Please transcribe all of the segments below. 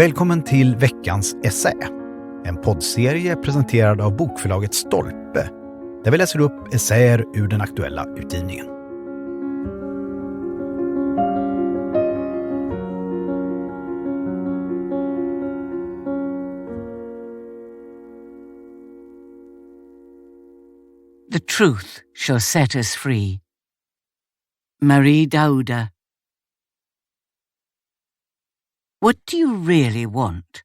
Välkommen till Veckans essä, en poddserie presenterad av Bokförlaget Stolpes, där vi läser upp essäer ur den aktuella utgivningen. The truth shall set us free. Marie Daouda. What do you really want?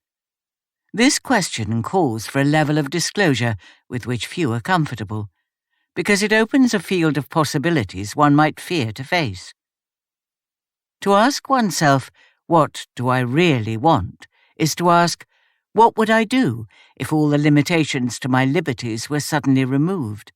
This question calls for a level of disclosure with which few are comfortable, because it opens a field of possibilities one might fear to face. To ask oneself, what do I really want, is to ask, what would I do if all the limitations to my liberties were suddenly removed?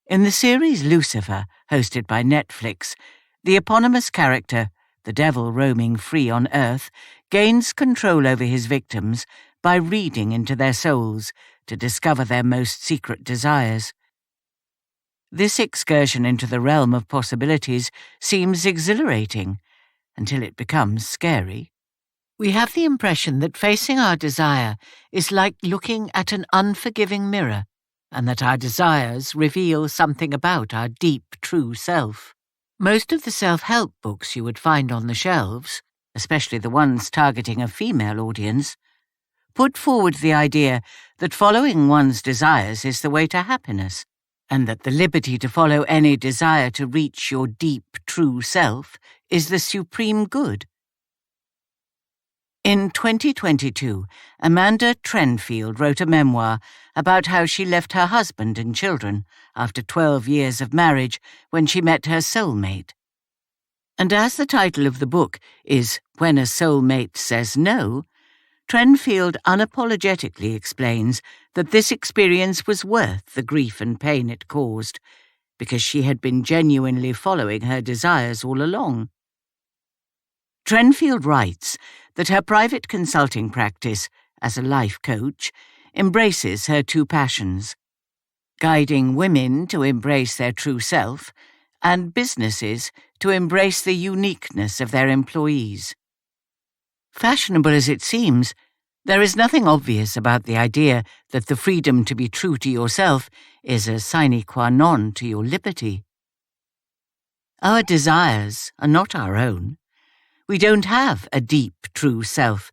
In the series Lucifer, hosted by Netflix, the eponymous character, the devil roaming free on earth, gains control over his victims by reading into their souls to discover their most secret desires. This excursion into the realm of possibilities seems exhilarating until it becomes scary. We have the impression that facing our desire is like looking at an unforgiving mirror, and that our desires reveal something about our deep, true self. Most of the self-help books you would find on the shelves, especially the ones targeting a female audience, put forward the idea that following one's desires is the way to happiness, and that the liberty to follow any desire to reach your deep, true self is the supreme good. In 2022, Amanda Trenfield wrote a memoir about how she left her husband and children after 12 years of marriage when she met her soulmate. And as the title of the book is When a Soulmate Says No, Trenfield unapologetically explains that this experience was worth the grief and pain it caused, because she had been genuinely following her desires all along. Trenfield writes that her private consulting practice as a life coach embraces her two passions, guiding women to embrace their true self and businesses to embrace the uniqueness of their employees. Fashionable as it seems, there is nothing obvious about the idea that the freedom to be true to yourself is a sine qua non to your liberty. Our desires are not our own. We don't have a deep, true self,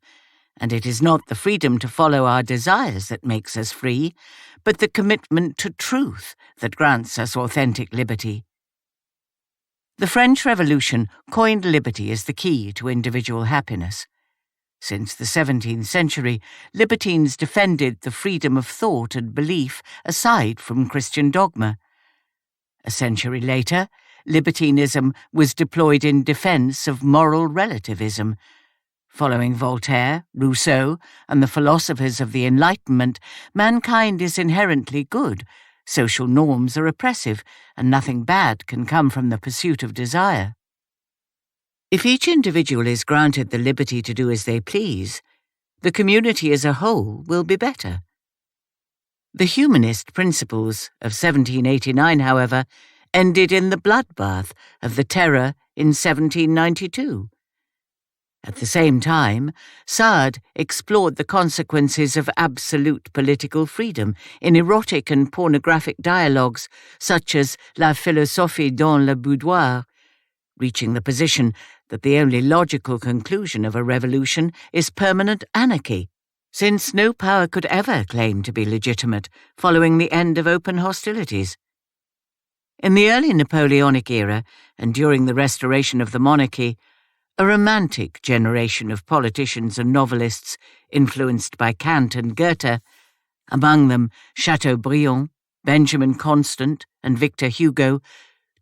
and it is not the freedom to follow our desires that makes us free, but the commitment to truth that grants us authentic liberty. The French Revolution coined liberty as the key to individual happiness. Since the 17th century, libertines defended the freedom of thought and belief aside from Christian dogma. A century later, libertinism was deployed in defense of moral relativism. Following Voltaire, Rousseau, and the philosophers of the Enlightenment, mankind is inherently good, social norms are oppressive, and nothing bad can come from the pursuit of desire. If each individual is granted the liberty to do as they please, the community as a whole will be better. The humanist principles of 1789, however, ended in the bloodbath of the Terror in 1792. At the same time, Sade explored the consequences of absolute political freedom in erotic and pornographic dialogues such as La philosophie dans le boudoir, reaching the position that the only logical conclusion of a revolution is permanent anarchy, since no power could ever claim to be legitimate following the end of open hostilities. In the early Napoleonic era and during the restoration of the monarchy, a romantic generation of politicians and novelists influenced by Kant and Goethe, among them Chateaubriand, Benjamin Constant, and Victor Hugo,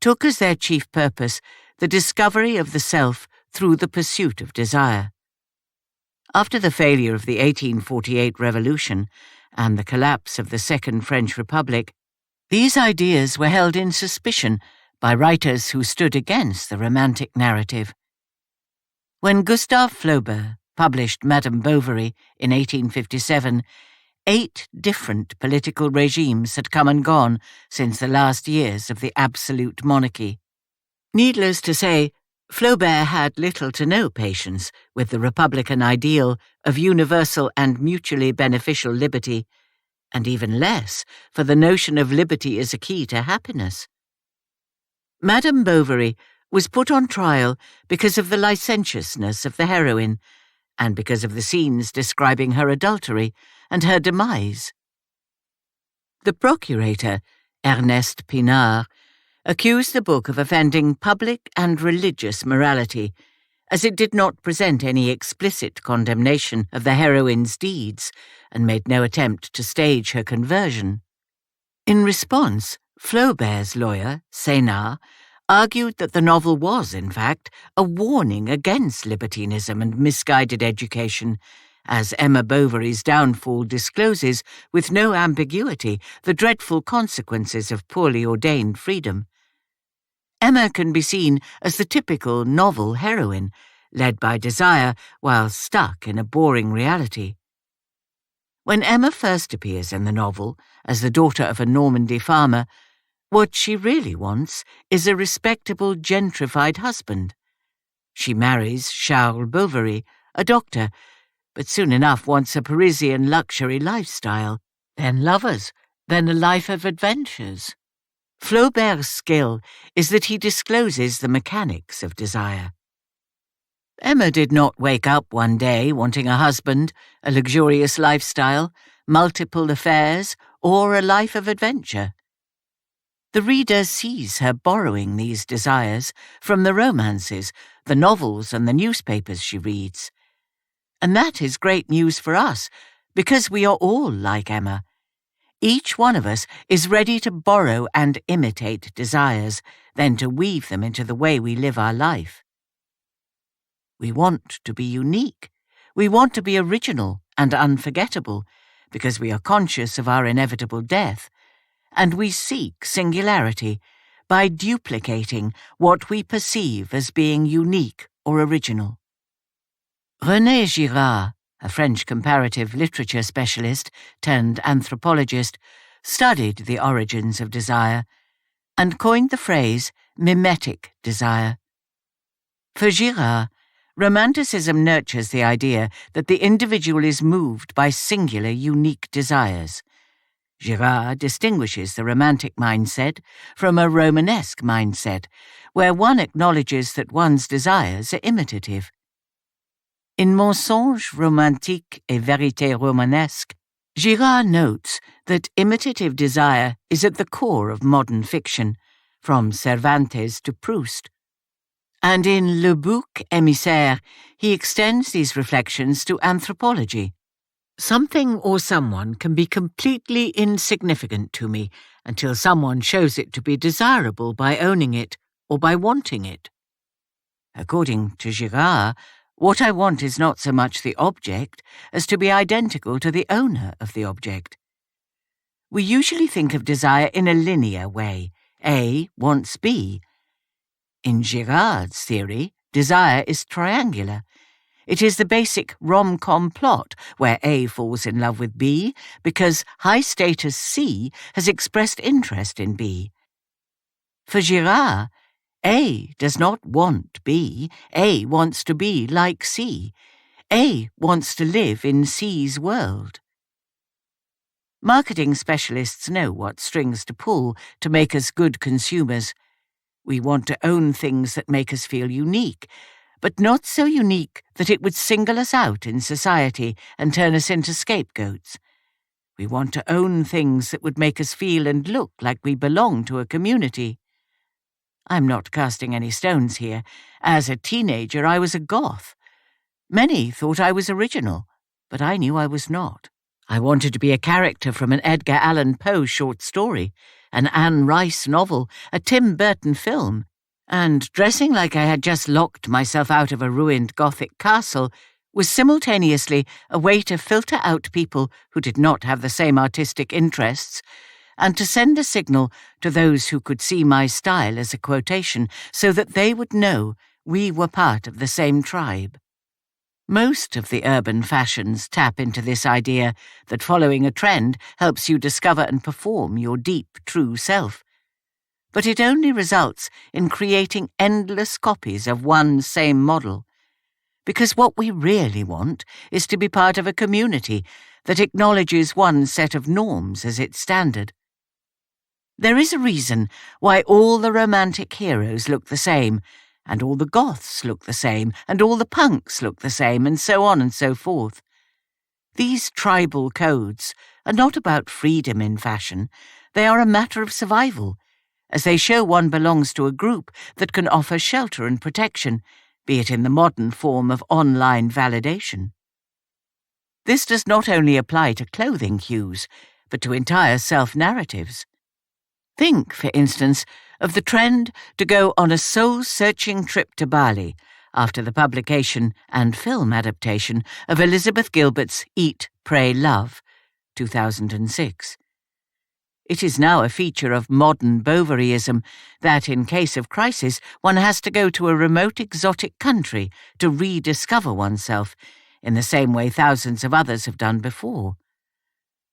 took as their chief purpose the discovery of the self through the pursuit of desire. After the failure of the 1848 revolution and the collapse of the Second French Republic, these ideas were held in suspicion by writers who stood against the romantic narrative. When Gustave Flaubert published Madame Bovary in 1857, 8 different political regimes had come and gone since the last years of the absolute monarchy. Needless to say, Flaubert had little to no patience with the Republican ideal of universal and mutually beneficial liberty, and even less for the notion of liberty as a key to happiness. Madame Bovary was put on trial because of the licentiousness of the heroine, and because of the scenes describing her adultery and her demise. The procurator, Ernest Pinard, accused the book of offending public and religious morality, as it did not present any explicit condemnation of the heroine's deeds and made no attempt to stage her conversion. In response, Flaubert's lawyer, Sénart, argued that the novel was, in fact, a warning against libertinism and misguided education, as Emma Bovary's downfall discloses with no ambiguity the dreadful consequences of poorly ordained freedom. Emma can be seen as the typical novel heroine, led by desire while stuck in a boring reality. When Emma first appears in the novel as the daughter of a Normandy farmer, what she really wants is a respectable, gentrified husband. She marries Charles Bovary, a doctor, but soon enough wants a Parisian luxury lifestyle, then lovers, then a life of adventures. Flaubert's skill is that he discloses the mechanics of desire. Emma did not wake up one day wanting a husband, a luxurious lifestyle, multiple affairs, or a life of adventure. The reader sees her borrowing these desires from the romances, the novels, and the newspapers she reads. And that is great news for us, because we are all like Emma. Each one of us is ready to borrow and imitate desires, then to weave them into the way we live our life. We want to be unique. We want to be original and unforgettable, because we are conscious of our inevitable death, and we seek singularity by duplicating what we perceive as being unique or original. René Girard, a French comparative literature specialist turned anthropologist, studied the origins of desire and coined the phrase mimetic desire. For Girard, romanticism nurtures the idea that the individual is moved by singular, unique desires. Girard distinguishes the romantic mindset from a Romanesque mindset, where one acknowledges that one's desires are imitative. In Mensonges romantiques et vérités romanesques, Girard notes that imitative desire is at the core of modern fiction, from Cervantes to Proust. And in Le Bouc émissaire, he extends these reflections to anthropology. Something or someone can be completely insignificant to me until someone shows it to be desirable by owning it or by wanting it. According to Girard, what I want is not so much the object as to be identical to the owner of the object. We usually think of desire in a linear way. A wants B. In Girard's theory, desire is triangular. It is the basic rom-com plot where A falls in love with B because high-status C has expressed interest in B. For Girard, A does not want B. A wants to be like C. A wants to live in C's world. Marketing specialists know what strings to pull to make us good consumers. We want to own things that make us feel unique, but not so unique that it would single us out in society and turn us into scapegoats. We want to own things that would make us feel and look like we belong to a community. I'm not casting any stones here. As a teenager, I was a goth. Many thought I was original, but I knew I was not. I wanted to be a character from an Edgar Allan Poe short story, an Anne Rice novel, a Tim Burton film, and dressing like I had just locked myself out of a ruined Gothic castle was simultaneously a way to filter out people who did not have the same artistic interests, and to send a signal to those who could see my style as a quotation so that they would know we were part of the same tribe. Most of the urban fashions tap into this idea that following a trend helps you discover and perform your deep, true self. But it only results in creating endless copies of one same model. Because what we really want is to be part of a community that acknowledges one set of norms as its standard. There is a reason why all the romantic heroes look the same, and all the goths look the same, and all the punks look the same, and so on and so forth. These tribal codes are not about freedom in fashion, they are a matter of survival, as they show one belongs to a group that can offer shelter and protection, be it in the modern form of online validation. This does not only apply to clothing hues, but to entire self-narratives. Think, for instance, of the trend to go on a soul-searching trip to Bali after the publication and film adaptation of Elizabeth Gilbert's Eat, Pray, Love, 2006. It is now a feature of modern Bovaryism that, in case of crisis, one has to go to a remote exotic country to rediscover oneself, in the same way thousands of others have done before.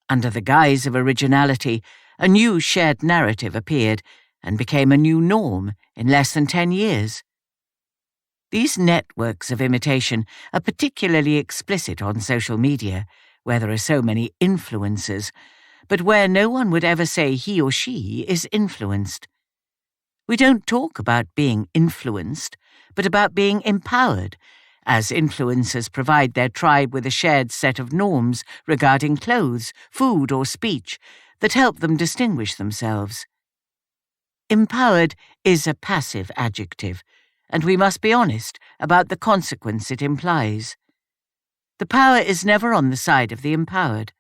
Under the guise of originality, a new shared narrative appeared and became a new norm in less than 10 years. These networks of imitation are particularly explicit on social media, where there are so many influencers, but where no one would ever say he or she is influenced. We don't talk about being influenced, but about being empowered, as influencers provide their tribe with a shared set of norms regarding clothes, food, or speech that help them distinguish themselves. Empowered is a passive adjective, and we must be honest about the consequence it implies. The power is never on the side of the empowered.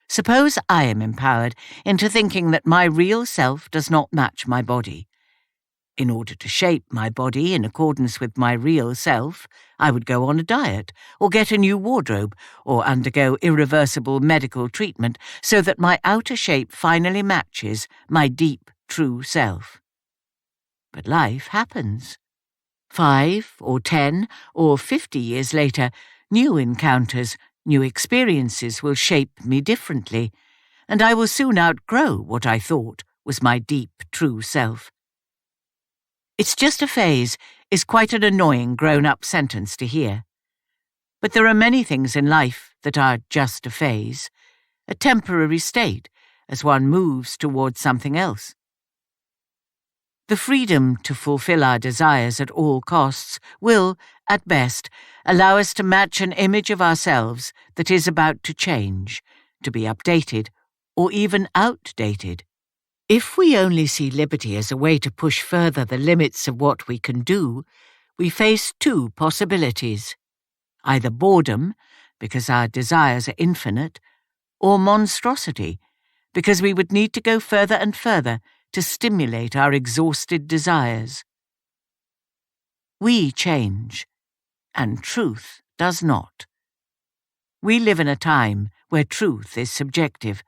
Suppose I am empowered into thinking that my real self does not match my body. In order to shape my body in accordance with my real self, I would go on a diet, or get a new wardrobe, or undergo irreversible medical treatment so that my outer shape finally matches my deep, true self. But life happens. 5 or 10 or 50 years later, new encounters, new experiences will shape me differently, and I will soon outgrow what I thought was my deep, true self. "It's just a phase" is quite an annoying grown-up sentence to hear. But there are many things in life that are just a phase, a temporary state as one moves towards something else. The freedom to fulfill our desires at all costs will, at best, allow us to match an image of ourselves that is about to change, to be updated, or even outdated. If we only see liberty as a way to push further the limits of what we can do, we face 2 possibilities: either boredom, because our desires are infinite, or monstrosity, because we would need to go further and further to stimulate our exhausted desires. We change, and truth does not. We live in a time where truth is subjective,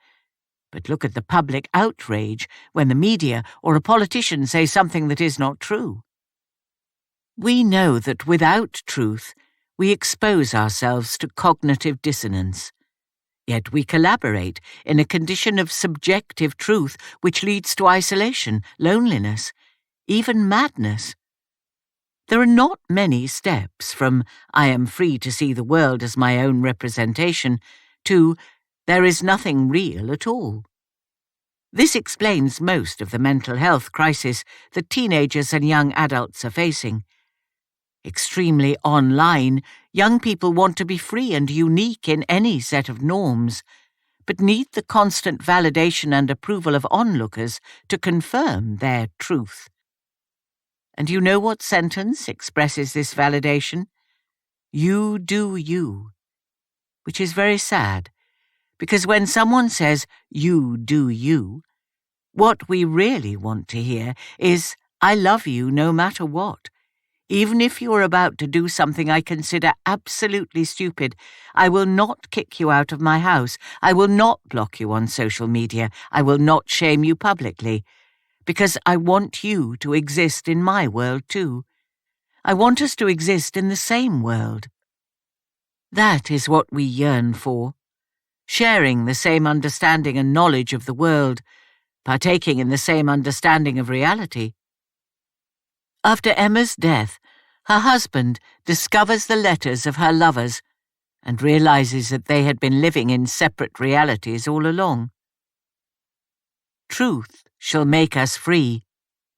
but look at the public outrage when the media or a politician say something that is not true. We know that without truth, we expose ourselves to cognitive dissonance. Yet we collaborate in a condition of subjective truth which leads to isolation, loneliness, even madness. There are not many steps from "I am free to see the world as my own representation" to "there is nothing real at all." This explains most of the mental health crisis that teenagers and young adults are facing. Extremely online, young people want to be free and unique in any set of norms, but need the constant validation and approval of onlookers to confirm their truth. And you know what sentence expresses this validation? "You do you," which is very sad, because when someone says, "You do you," what we really want to hear is, "I love you no matter what. Even if you are about to do something I consider absolutely stupid, I will not kick you out of my house. I will not block you on social media. I will not shame you publicly, because I want you to exist in my world too. I want us to exist in the same world." That is what we yearn for, sharing the same understanding and knowledge of the world, partaking in the same understanding of reality. After Emma's death, her husband discovers the letters of her lovers and realizes that they had been living in separate realities all along. Truth shall make us free,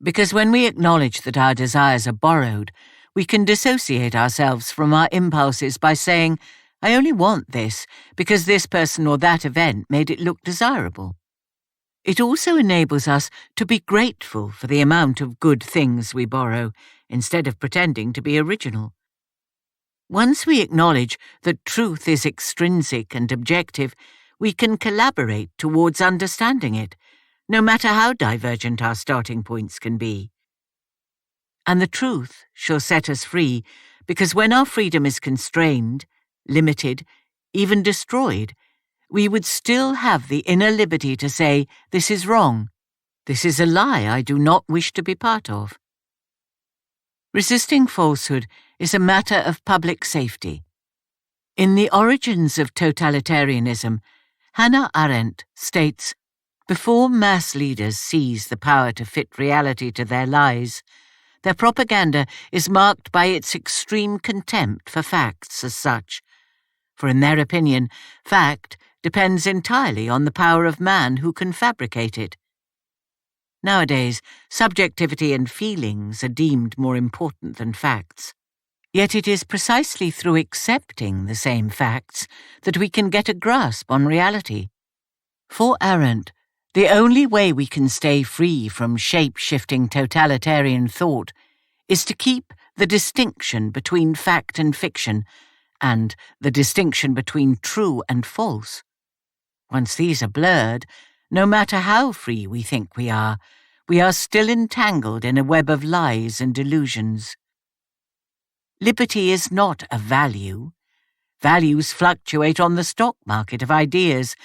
because when we acknowledge that our desires are borrowed, we can dissociate ourselves from our impulses by saying, I only want this because this person or that event made it look desirable. It also enables us to be grateful for the amount of good things we borrow, instead of pretending to be original. Once we acknowledge that truth is extrinsic and objective, we can collaborate towards understanding it, no matter how divergent our starting points can be. And the truth shall set us free, because when our freedom is constrained, limited, even destroyed, we would still have the inner liberty to say, this is wrong, this is a lie I do not wish to be part of. Resisting falsehood is a matter of public safety. In The Origins of Totalitarianism, Hannah Arendt states, before mass leaders seize the power to fit reality to their lies, their propaganda is marked by its extreme contempt for facts as such. For in their opinion, fact depends entirely on the power of man who can fabricate it. Nowadays, subjectivity and feelings are deemed more important than facts. Yet it is precisely through accepting the same facts that we can get a grasp on reality. For Arendt, the only way we can stay free from shape-shifting totalitarian thought is to keep the distinction between fact and fiction, and the distinction between true and false. Once these are blurred, no matter how free we think we are still entangled in a web of lies and delusions. Liberty is not a value. Values fluctuate on the stock market of ideas,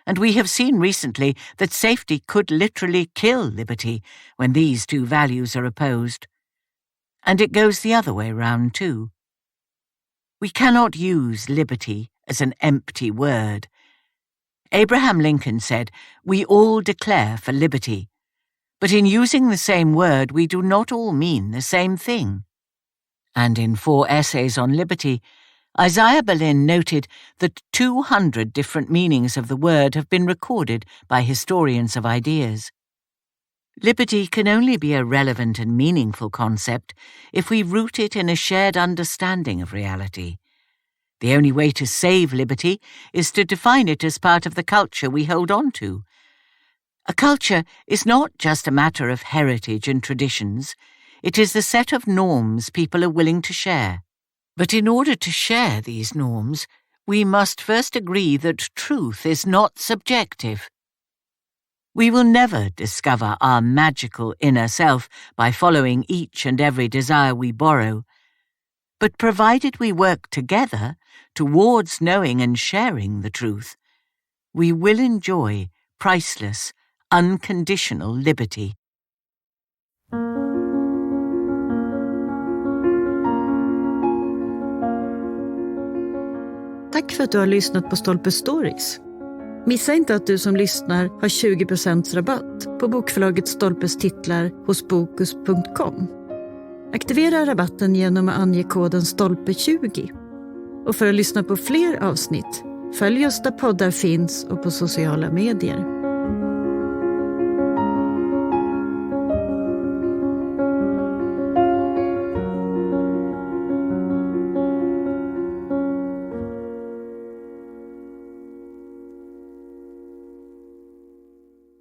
and we have seen recently that safety could literally kill liberty when these two values are opposed. And it goes the other way round too. We cannot use liberty as an empty word. Abraham Lincoln said, "We all declare for liberty," but in using the same word we do not all mean the same thing. And in 4 essays on liberty, Isaiah Berlin noted that 200 different meanings of the word have been recorded by historians of ideas. Liberty can only be a relevant and meaningful concept if we root it in a shared understanding of reality. The only way to save liberty is to define it as part of the culture we hold on to. A culture is not just a matter of heritage and traditions, it is the set of norms people are willing to share. But in order to share these norms, we must first agree that truth is not subjective. We will never discover our magical inner self by following each and every desire we borrow, but provided we work together towards knowing and sharing the truth, we will enjoy priceless, unconditional liberty. Tack för att du har lyssnat på Stolpes Stories. Missa inte att du som lyssnar har 20% rabatt på Bokförlaget Stolpes titlar hos bokus.com. Aktivera rabatten genom att ange koden STOLPE20. Och för att lyssna på fler avsnitt, följ oss där poddar finns och på sociala medier.